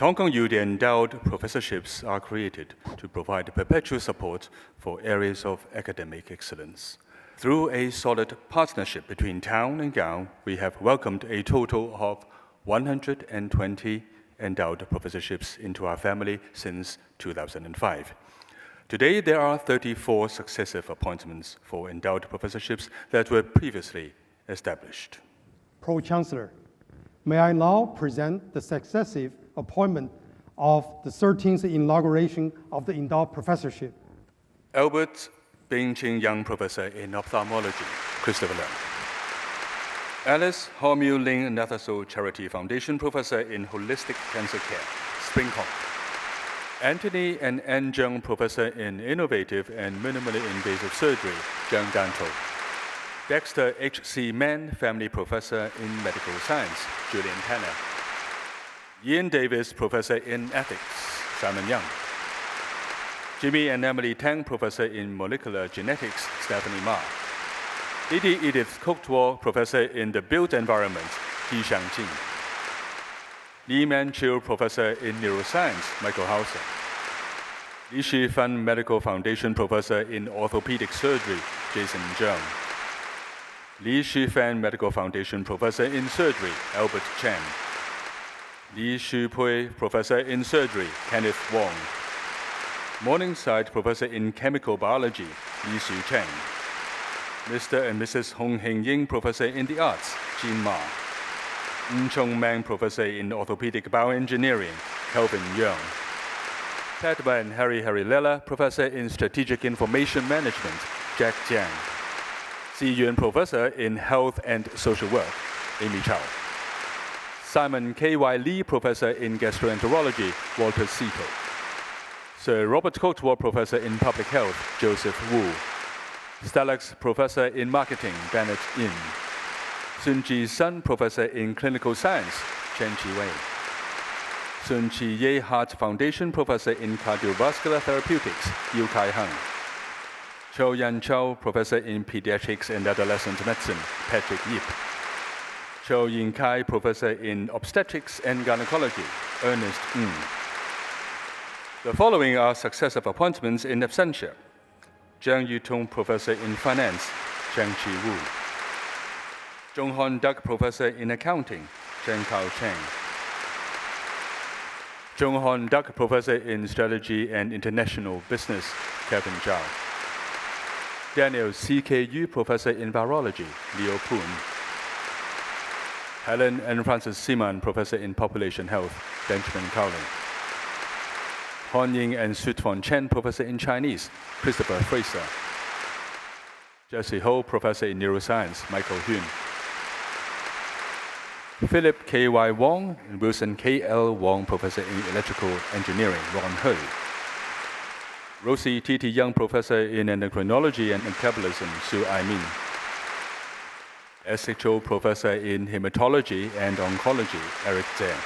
Hong Kong U, the Endowed Professorships are created to provide perpetual support for areas of academic excellence. Through a solid partnership between Town and Gown, we have welcomed a total of 120 endowed professorships into our family since 2005. Today, there are 34 successive appointments for endowed professorships that were previously established. Pro-Chancellor, may I now present the successive appointment of the 13th inauguration of the endowed professorship. Albert Bing-Ching Young Professor in Ophthalmology, Christopher Leung. Alice Ho-Miu Ling Nathaso Charity Foundation Professor in Holistic Cancer Care, Spring Hong. Anthony and Ann Zheng Professor in Innovative and Minimally Invasive Surgery, Jiangdan. Dexter H.C. Mann Family Professor in Medical Science, Julian Tanner. Ian Davis Professor in Ethics, Simon Young. Jimmy and Emily Tang Professor in Molecular Genetics, Stephanie Ma. Lady Edith Koktuo Professor in the Built Environment, He Xiangjing. Li Man-Chiu Professor in Neuroscience, Michael Hauser. Li Shi-Fan Medical Foundation Professor in Orthopedic Surgery, Jason Zheng. Li Shi-Fan Medical Foundation Professor in Surgery, Albert Chen. Li Shu-Pui Professor in Surgery, Kenneth Wong. Morningside Professor in Chemical Biology, Li Xu Cheng. Mr. and Mrs. Hong Heng-Ying Professor in the Arts, Jean Ma. Chong Mang Professor in Orthopedic Bioengineering, Kelvin Yeung. Padma and Harry Lela Professor in Strategic Information Management, Jack Jiang. Xi Yuan Professor in Health and Social Work, Amy Chow. Simon K.Y. Lee Professor in Gastroenterology, Walter Sito. Sir Robert Courtois Professor in Public Health, Joseph Wu. Stellax Professor in Marketing, Bennett Yin. Sun Ji Sun Professor in Clinical Science, Chen Chi Wei. Sun Chi Ye Heart Foundation Professor in Cardiovascular Therapeutics, Yu Kai Hung. Chou Yan Chow Professor in Pediatrics and Adolescent Medicine, Patrick Yip. Chou Yin Kai Professor in Obstetrics and Gynecology, Ernest Ng. The following are successive appointments in absentia. Zhang Yutong Professor in Finance, Zhang Chi Wu. Zhonghon Duck Professor in Accounting, Zheng Kao Cheng. Zhonghon Duck Professor in Strategy and International Business, Kevin Zhao. Daniel CKU Professor in Virology, Leo Poon. Helen and Francis Seaman Professor in Population Health, Benjamin Cowling. Hon Ying and Sutfon Chen Professor in Chinese, Christopher Fraser. Jesse Ho Professor in Neuroscience, Michael Huynh. Philip K.Y. Wong and Wilson K.L. Wong Professor in Electrical Engineering, Ron Hui. Rosie T.T. Young Professor in Endocrinology and Metabolism, Su Ai-min. SHO Professor in Hematology and Oncology, Eric Zhang.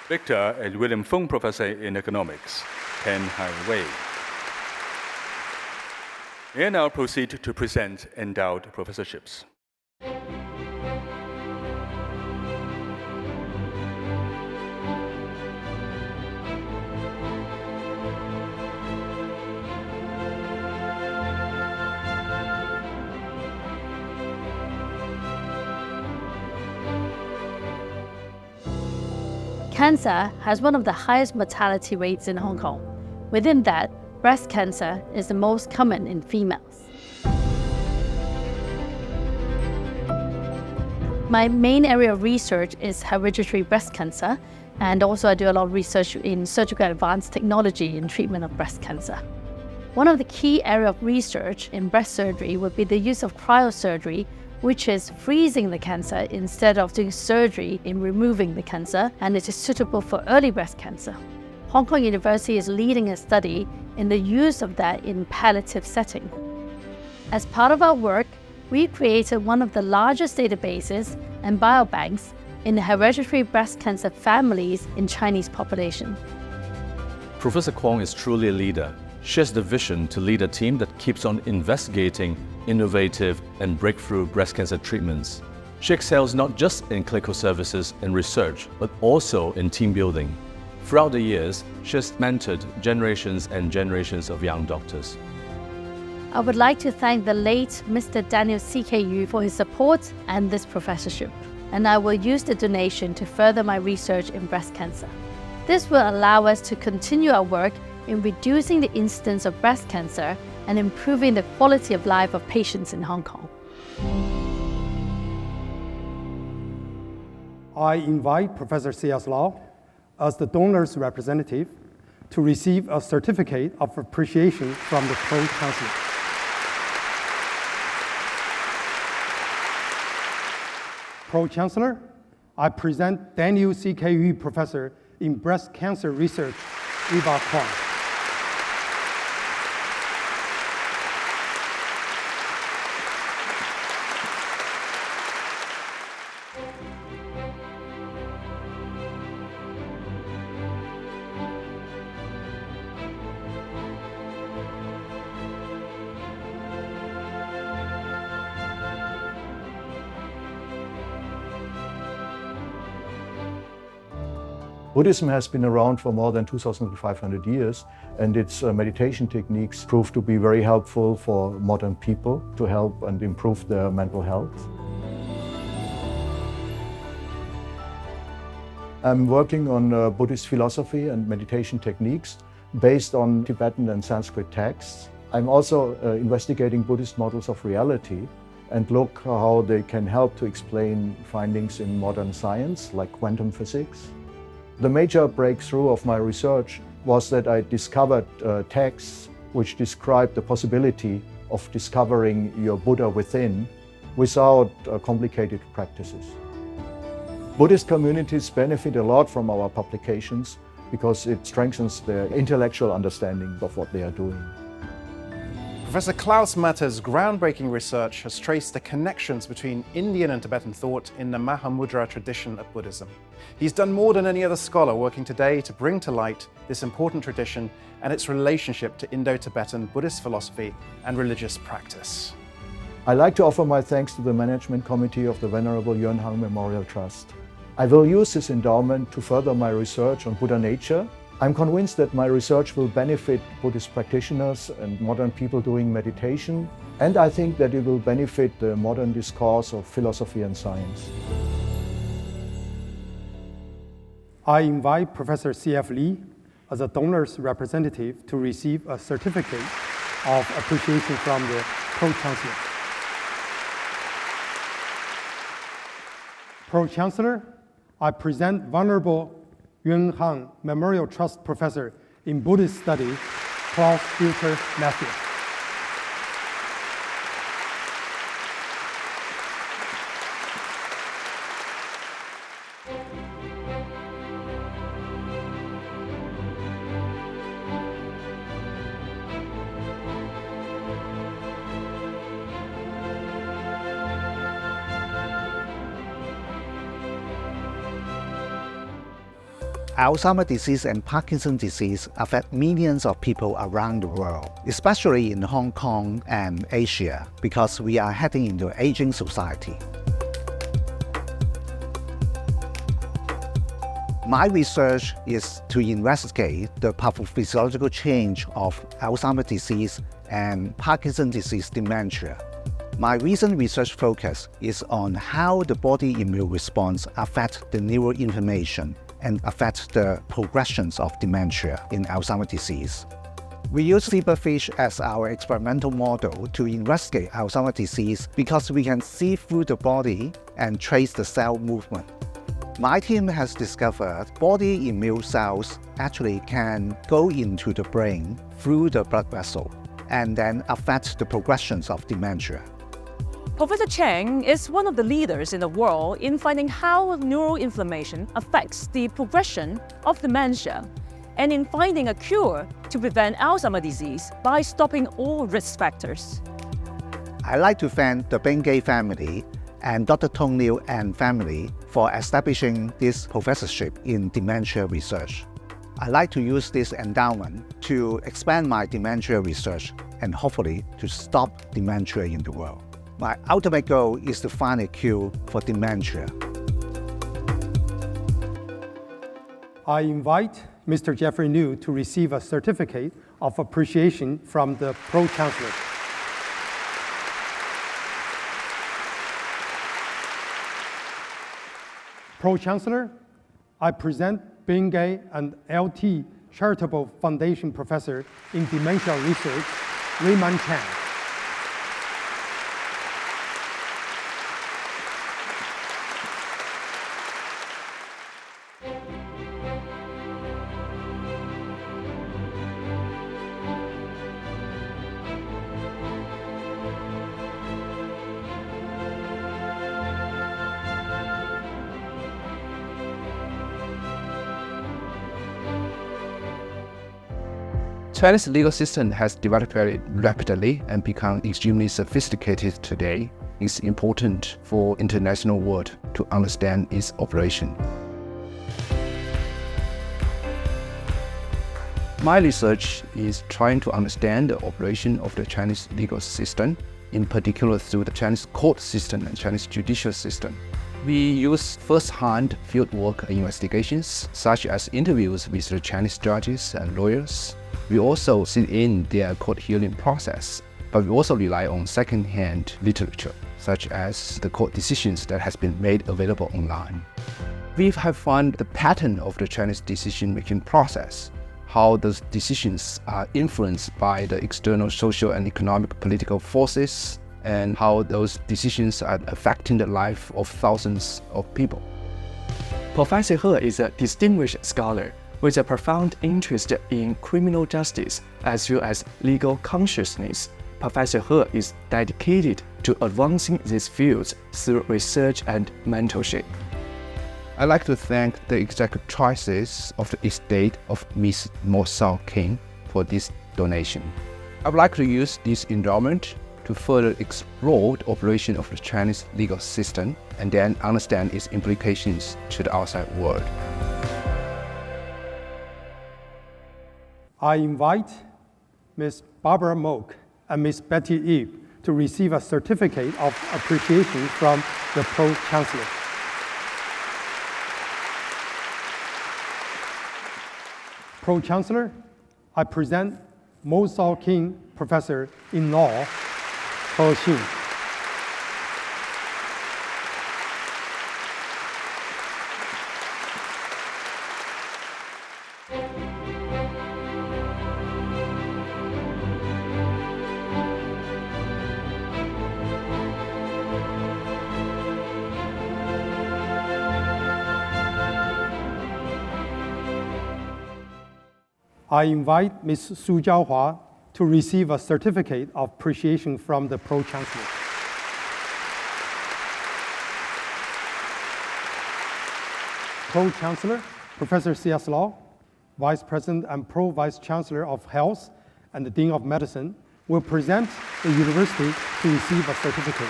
Victor and William Fung Professor in Economics, Ken Hai Wei. We now proceed to present endowed professorships. Cancer has one of the highest mortality rates in Hong Kong. Within that, breast cancer is the most common in females. My main area of research is hereditary breast cancer, and also I do a lot of research in surgical advanced technology in treatment of breast cancer. One of the key areas of research in breast surgery would be the use of cryosurgery, which is freezing the cancer instead of doing surgery in removing the cancer, and it is suitable for early breast cancer. Hong Kong University is leading a study in the use of that in palliative setting. As part of our work, we created one of the largest databases and biobanks in hereditary breast cancer families in Chinese population. Professor Kwong is truly a leader. She has the vision to lead a team that keeps on investigating innovative and breakthrough breast cancer treatments. She excels not just in clinical services and research, but also in team building. Throughout the years, she has mentored generations and generations of young doctors. I would like to thank the late Mr. Daniel CKU for his support and this professorship, and I will use the donation to further my research in breast cancer. This will allow us to continue our work in reducing the incidence of breast cancer and improving the quality of life of patients in Hong Kong. I invite Professor C.S. Lau, as the donor's representative, to receive a certificate of appreciation from the Pro-Chancellor. Pro-Chancellor, I present Daniel CKU Professor in Breast Cancer Research, Eva Kwong. Buddhism has been around for more than 2,500 years, and its meditation techniques prove to be very helpful for modern people to help and improve their mental health. I'm working on Buddhist philosophy and meditation techniques based on Tibetan and Sanskrit texts. I'm also investigating Buddhist models of reality and look how they can help to explain findings in modern science like quantum physics. The major breakthrough of my research was that I discovered texts which describe the possibility of discovering your Buddha within without complicated practices. Buddhist communities benefit a lot from our publications because it strengthens their intellectual understanding of what they are doing. Professor Klaus Matter's groundbreaking research has traced the connections between Indian and Tibetan thought in the Mahamudra tradition of Buddhism. He's done more than any other scholar working today to bring to light this important tradition and its relationship to Indo-Tibetan Buddhist philosophy and religious practice. I'd like to offer my thanks to the Management Committee of the Venerable Yuan Hang Memorial Trust. I will use this endowment to further my research on Buddha nature. I'm convinced that my research will benefit Buddhist practitioners and modern people doing meditation, and I think that it will benefit the modern discourse of philosophy and science. I invite Professor C.F. Lee, as a donor's representative, to receive a certificate of appreciation from the Pro-Chancellor. Pro-Chancellor, I present Venerable Yuan Hang Memorial Trust Professor in Buddhist Study, Klaus Dieter Matthew. Alzheimer's disease and Parkinson's disease affect millions of people around the world, especially in Hong Kong and Asia, because we are heading into an aging society. My research is to investigate the pathophysiological change of Alzheimer's disease and Parkinson's disease dementia. My recent research focus is on how the body immune response affects the neuroinflammation and affects the progressions of dementia in Alzheimer's disease. We use zebrafish as our experimental model to investigate Alzheimer's disease because we can see through the body and trace the cell movement. My team has discovered body immune cells actually can go into the brain through the blood vessel and then affect the progressions of dementia. Professor Cheng is one of the leaders in the world in finding how neuroinflammation affects the progression of dementia and in finding a cure to prevent Alzheimer's disease by stopping all risk factors. I'd like to thank the Bengay family and Dr. Tong Liu and family for establishing this professorship in dementia research. I'd like to use this endowment to expand my dementia research and hopefully to stop dementia in the world. My ultimate goal is to find a cure for dementia. I invite Mr. Jeffrey New to receive a certificate of appreciation from the Pro-Chancellor. Pro-Chancellor, I present Bingay and LT Charitable Foundation Professor in Dementia Research, Raymond Chan. Chinese legal system has developed very rapidly and become extremely sophisticated today. It's important for international world to understand its operation. My research is trying to understand the operation of the Chinese legal system, in particular through the Chinese court system and Chinese judicial system. We use first-hand fieldwork investigations, such as interviews with the Chinese judges and lawyers. We also sit in their court hearing process, but we also rely on second-hand literature, such as the court decisions that has been made available online. We have found the pattern of the Chinese decision-making process, how those decisions are influenced by the external social and economic political forces, and how those decisions are affecting the life of thousands of people. Professor He is a distinguished scholar with a profound interest in criminal justice as well as legal consciousness. Professor He is dedicated to advancing these fields through research and mentorship. I'd like to thank the executrices of the estate of Miss Mo Sao King for this donation. I would like to use this endowment to further explore the operation of the Chinese legal system and then understand its implications to the outside world. I invite Ms. Barbara Moak and Ms. Betty Eve to receive a certificate of appreciation from the Pro-Chancellor. Pro-Chancellor, I present Mo Sao King Professor in Law, He Xin. I invite Ms. Su Jiaohua to receive a certificate of appreciation from the Pro-Chancellor. Pro-Chancellor, Professor C.S. Lau, Vice President and Pro-Vice Chancellor of Health and the Dean of Medicine, will present the university to receive a certificate.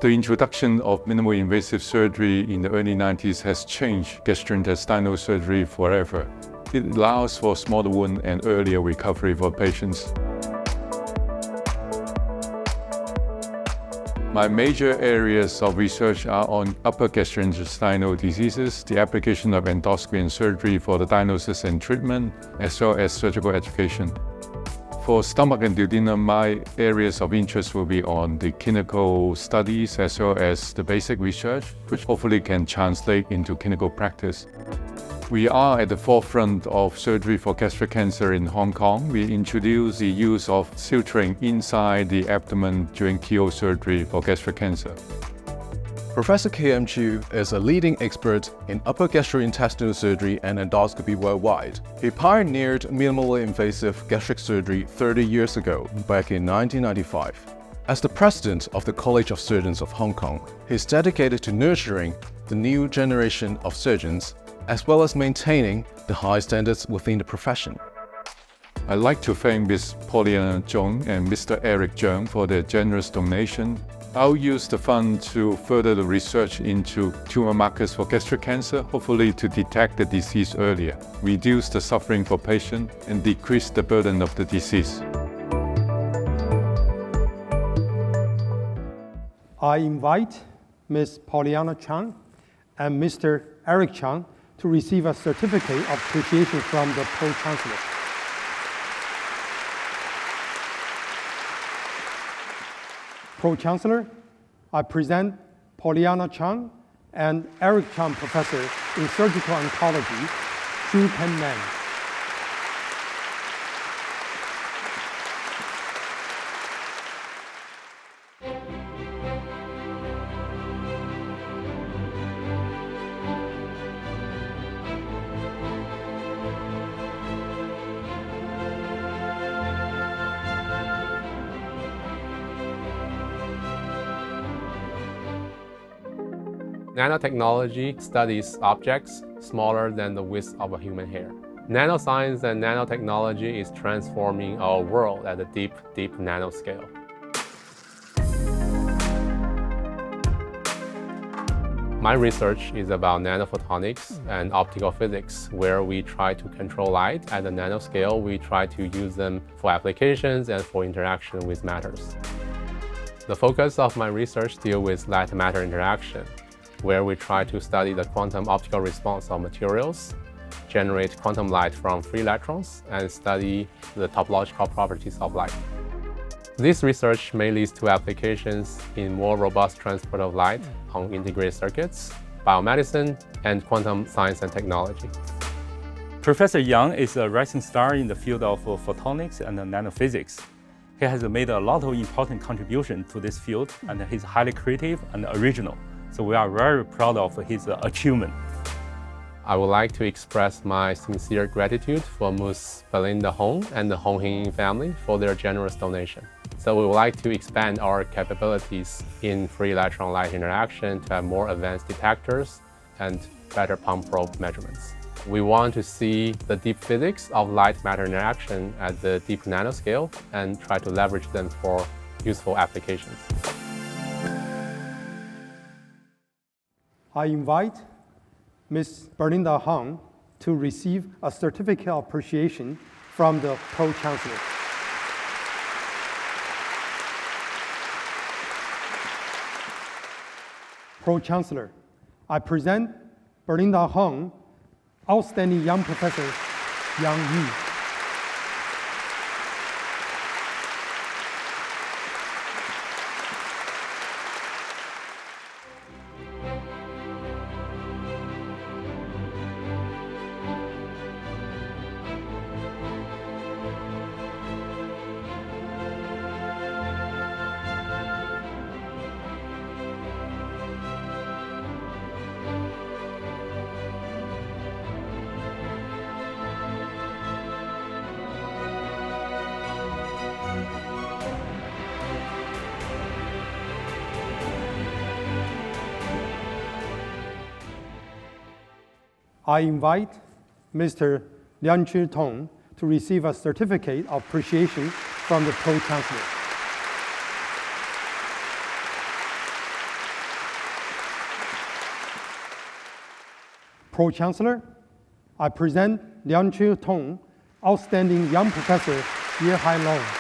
The introduction of minimally invasive surgery in the early 90s has changed gastrointestinal surgery forever. It allows for smaller wound and earlier recovery for patients. My major areas of research are on upper gastrointestinal diseases, the application of endoscopy and surgery for the diagnosis and treatment, as well as surgical education. For stomach and duodenum, my areas of interest will be on the clinical studies as well as the basic research, which hopefully can translate into clinical practice. We are at the forefront of surgery for gastric cancer in Hong Kong. We introduced the use of suturing inside the abdomen during PO surgery for gastric cancer. Professor K.M. Chiu is a leading expert in upper gastrointestinal surgery and endoscopy worldwide. He pioneered minimally invasive gastric surgery 30 years ago, back in 1995. As the president of the College of Surgeons of Hong Kong, he is dedicated to nurturing the new generation of surgeons, as well as maintaining the high standards within the profession. I'd like to thank Ms. Pauliana Zhong and Mr. Eric Zheng for their generous donation. I'll use the fund to further the research into tumor markers for gastric cancer, hopefully to detect the disease earlier, reduce the suffering for patients, and decrease the burden of the disease. I invite Ms. Pauliana Chang and Mr. Eric Chang to receive a certificate of appreciation from the Pro-Chancellor. Pro-Chancellor, I present Pauliana Chang and Eric Chang, Professor in Surgical Oncology, Shu Ken Man. Nanotechnology studies objects smaller than the width of a human hair. Nanoscience and nanotechnology is transforming our world at a deep, deep nanoscale. My research is about nanophotonics and optical physics, where we try to control light at the nanoscale. We try to use them for applications and for interaction with matters. The focus of my research deals with light-matter interaction, where we try to study the quantum optical response of materials, generate quantum light from free electrons, and study the topological properties of light. This research may lead to applications in more robust transport of light on integrated circuits, biomedicine, and quantum science and technology. Professor Yang is a rising star in the field of photonics and nanophysics. He has made a lot of important contributions to this field, and he's highly creative and original. So we are very proud of his achievement. I would like to express my sincere gratitude for Ms. Belinda Hong and the Hong Hing family for their generous donation. So we would like to expand our capabilities in free electron light interaction to have more advanced detectors and better pump probe measurements. We want to see the deep physics of light-matter interaction at the deep nanoscale and try to leverage them for useful applications. I invite Ms. Belinda Hong to receive a certificate of appreciation from the Pro-Chancellor. Pro-Chancellor, I present Belinda Hong, Outstanding Young Professor Yang Yi. I invite Mr. Liang Chi Tong to receive a certificate of appreciation from the Pro-Chancellor. Pro-Chancellor, I present Liang Chi Tong, Outstanding Young Professor Ye Hai Long.